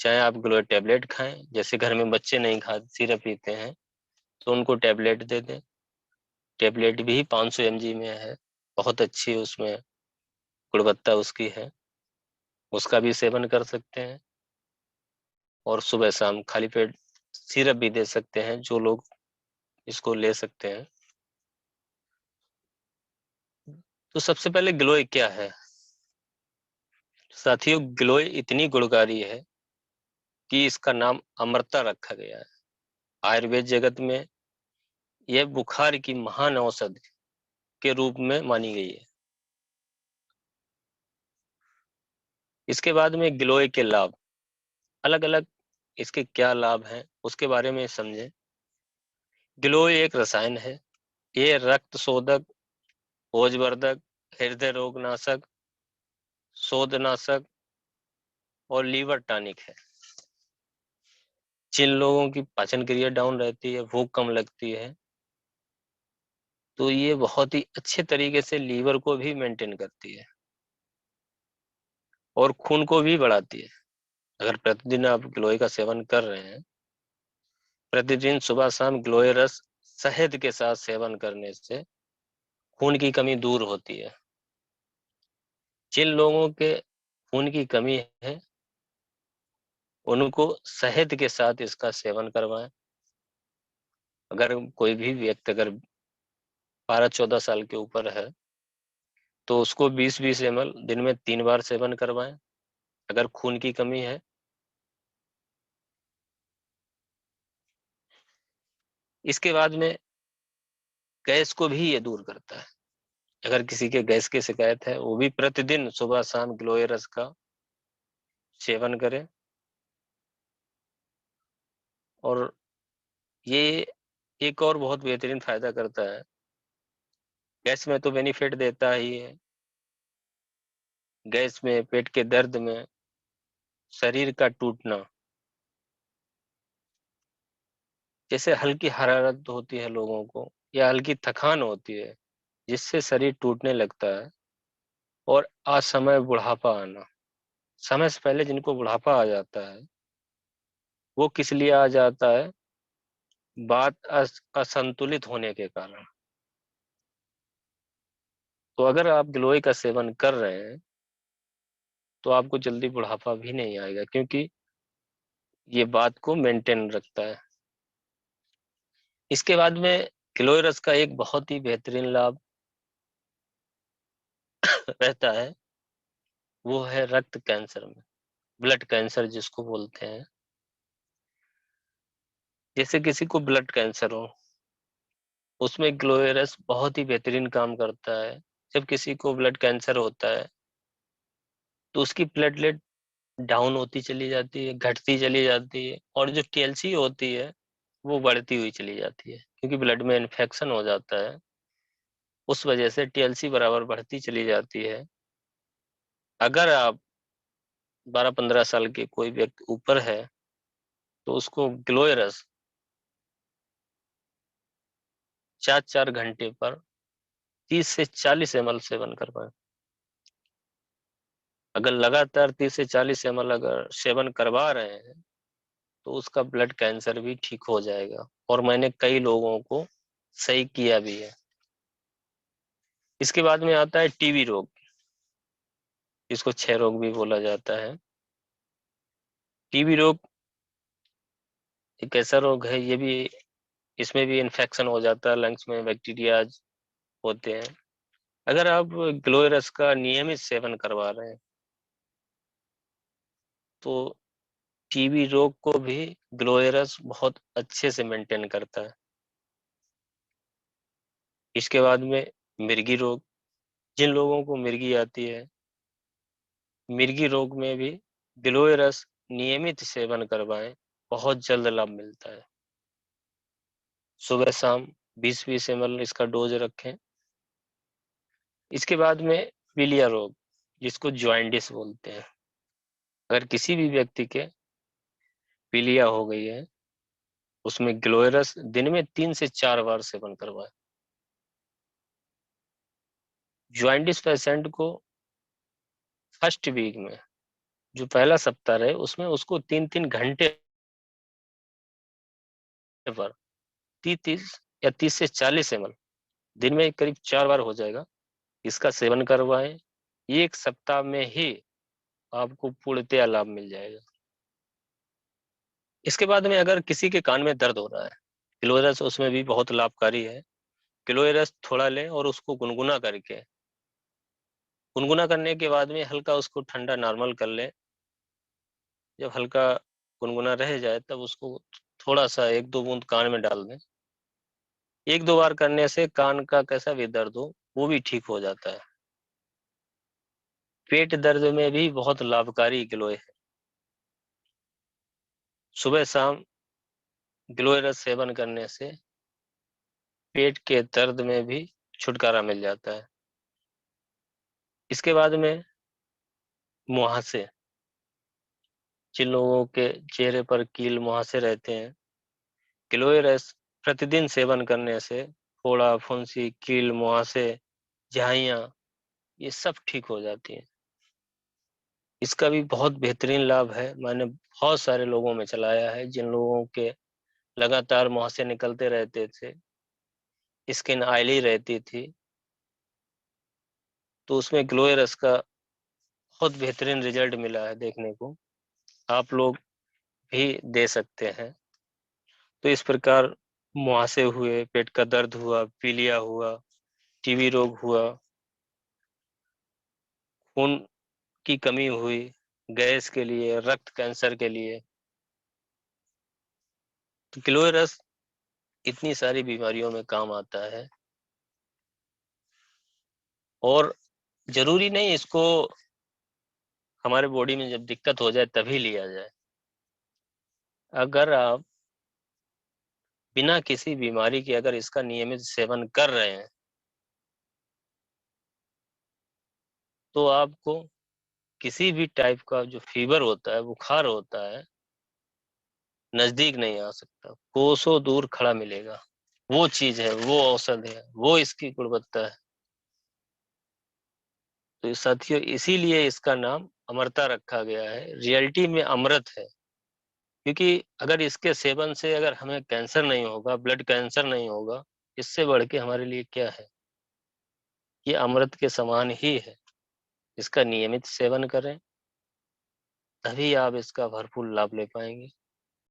चाहे आप ग्लोए टैबलेट खाएं, जैसे घर में बच्चे नहीं खाते, सिरप पीते हैं, तो उनको टैबलेट दे दें। टैबलेट भी 500 mg में है, बहुत अच्छी उसमें गुणवत्ता उसकी है, उसका भी सेवन कर सकते हैं। और सुबह शाम खाली पेट सिरप भी दे सकते हैं, जो लोग इसको ले सकते हैं। तो सबसे पहले ग्लोए क्या है साथियों? ग्लोए इतनी गुणकारी है कि इसका नाम अमृता रखा गया है। आयुर्वेद जगत में यह बुखार की महान औषधि के रूप में मानी गई है। इसके बाद में ग्लोए के लाभ, अलग अलग इसके क्या लाभ हैं उसके बारे में समझें। ग्लोए एक रसायन है, ये रक्त शोधक, ओजवर्धक, हृदय रोग नाशक, शोधनाशक और लीवर टॉनिक है। जिन लोगों की पाचन क्रिया डाउन रहती है, भूख कम लगती है, तो ये बहुत ही अच्छे तरीके से लीवर को भी मेंटेन करती है और खून को भी बढ़ाती है। अगर प्रतिदिन आप गिलोय का सेवन कर रहे हैं, प्रतिदिन सुबह शाम गिलोय रस शहद के साथ सेवन करने से खून की कमी दूर होती है। जिन लोगों के खून की कमी है, उनको शहद के साथ इसका सेवन करवाएं। अगर कोई भी व्यक्ति अगर 12-14 साल के ऊपर है, तो उसको 20-20 ml दिन में 3 बार सेवन करवाएं, अगर खून की कमी है। इसके बाद में गैस को भी ये दूर करता है। अगर किसी के गैस की शिकायत है, वो भी प्रतिदिन सुबह शाम गिलोय रस का सेवन करें। और ये एक और बहुत बेहतरीन फायदा करता है। गैस में तो बेनिफिट देता ही है, गैस में, पेट के दर्द में, शरीर का टूटना, जैसे हल्की हरारत होती है लोगों को या हल्की थकान होती है, जिससे शरीर टूटने लगता है, और असमय बुढ़ापा आना। समय से पहले जिनको बुढ़ापा आ जाता है, वो किस लिए आ जाता है? बात असंतुलित होने के कारण। तो अगर आप गिलोय का सेवन कर रहे हैं, तो आपको जल्दी बुढ़ापा भी नहीं आएगा, क्योंकि ये बात को मेंटेन रखता है। इसके बाद में गिलोय रस का एक बहुत ही बेहतरीन लाभ रहता है, वो है रक्त कैंसर में, ब्लड कैंसर जिसको बोलते हैं। जैसे किसी को ब्लड कैंसर हो, उसमें गिलोय रस बहुत ही बेहतरीन काम करता है। जब किसी को ब्लड कैंसर होता है, तो उसकी प्लेटलेट डाउन होती चली जाती है, घटती चली जाती है, और जो टीएलसी होती है, वो बढ़ती हुई चली जाती है, क्योंकि ब्लड में इन्फेक्शन हो जाता है। उस वजह से टीएलसी बराबर बढ़ती चली जाती है। अगर आप 12-15 साल के कोई व्यक्ति ऊपर है, तो उसको गिलोय रस 4-4 घंटे पर 30 से 40 ml सेवन करवाएं। अगर लगातार 30 से 40 ml अगर सेवन करवा रहे हैं, तो उसका ब्लड कैंसर भी ठीक हो जाएगा, और मैंने कई लोगों को सही किया भी है। इसके बाद में आता है टीबी रोग, इसको क्षय रोग भी बोला जाता है। टीबी रोग एक ऐसा रोग है, ये भी, इसमें भी इन्फेक्शन हो जाता है, लंग्स में बैक्टीरिया होते हैं। अगर आप गिलोय रस का नियमित सेवन करवा रहे हैं, तो टीबी रोग को भी गिलोय रस बहुत अच्छे से मेंटेन करता है। इसके बाद में मिर्गी रोग, जिन लोगों को मिर्गी आती है, मिर्गी रोग में भी गिलोय रस नियमित सेवन करवाएं, बहुत जल्द लाभ मिलता है। सुबह शाम 20-20 ml इसका डोज रखें। इसके बाद में पीलिया रोग, जिसको जॉइंडिस बोलते हैं। अगर किसी भी व्यक्ति के पीलिया हो गई है, उसमें गिलोय रस दिन में 3 से 4 बार सेवन करवाएं। जॉइंडिस पेशेंट को फर्स्ट वीक में जो पहला सप्ताह रहे उसमें उसको 3-3 घंटे पर 30 या 30 से 40 ml दिन में करीब 4 बार हो जाएगा, इसका सेवन करवाएं। 1 सप्ताह में ही आपको पूर्णतया लाभ मिल जाएगा। इसके बाद में अगर किसी के कान में दर्द हो रहा है, गिलोय रस उसमें भी बहुत लाभकारी है। गिलोय रस थोड़ा लें और उसको गुनगुना करने के बाद में हल्का उसको ठंडा नॉर्मल कर लें। जब हल्का गुनगुना रह जाए तब उसको थोड़ा-सा 1-2 बूंद कान में डाल दें। 1-2 बार करने से कान का कैसा भी दर्द हो, वो भी ठीक हो जाता है। पेट दर्द में भी बहुत लाभकारी गिलोय है। सुबह-शाम गिलोय रस सेवन करने से पेट के दर्द में भी छुटकारा मिल जाता है। इसके बाद में मुहासे, जिन लोगों के चेहरे पर कील मुहासे रहते हैं, गिलोय रस प्रतिदिन सेवन करने से फोड़ा, फुंसी, कील, मुहासे, झाइयाँ ये सब ठीक हो जाती हैं। इसका भी बहुत बेहतरीन लाभ है। मैंने बहुत सारे लोगों में चलाया है, जिन लोगों के लगातार मुहासे निकलते रहते थे, स्किन ऑयली रहती थी, तो उसमें गिलोय रस का बहुत बेहतरीन रिजल्ट मिला है देखने को। आप लोग भी दे सकते हैं। तो इस प्रकार मुहासे हुए, पेट का दर्द हुआ, पीलिया हुआ, टीबी रोग हुआ, खून की कमी हुई, गैस के लिए, रक्त कैंसर के लिए, तो गिलोय रस इतनी सारी बीमारियों में काम आता है। और ज़रूरी नहीं इसको हमारे बॉडी में जब दिक्कत हो जाए तभी लिया जाए। अगर आप बिना किसी बीमारी के अगर इसका नियमित सेवन कर रहे हैं, तो आपको किसी भी टाइप का जो फ़ीवर होता है, बुखार होता है, नज़दीक नहीं आ सकता, कोसों दूर खड़ा मिलेगा। वो चीज़ है, वो औषध है, वो इसकी गुणवत्ता है। तो साथियों इसीलिए इसका नाम अमरता रखा गया है, रियलिटी में अमृत है। क्योंकि अगर इसके सेवन से अगर हमें कैंसर नहीं होगा, ब्लड कैंसर नहीं होगा, इससे बढ़ के हमारे लिए क्या है? ये अमृत के समान ही है। इसका नियमित सेवन करें, तभी आप इसका भरपूर लाभ ले पाएँगे।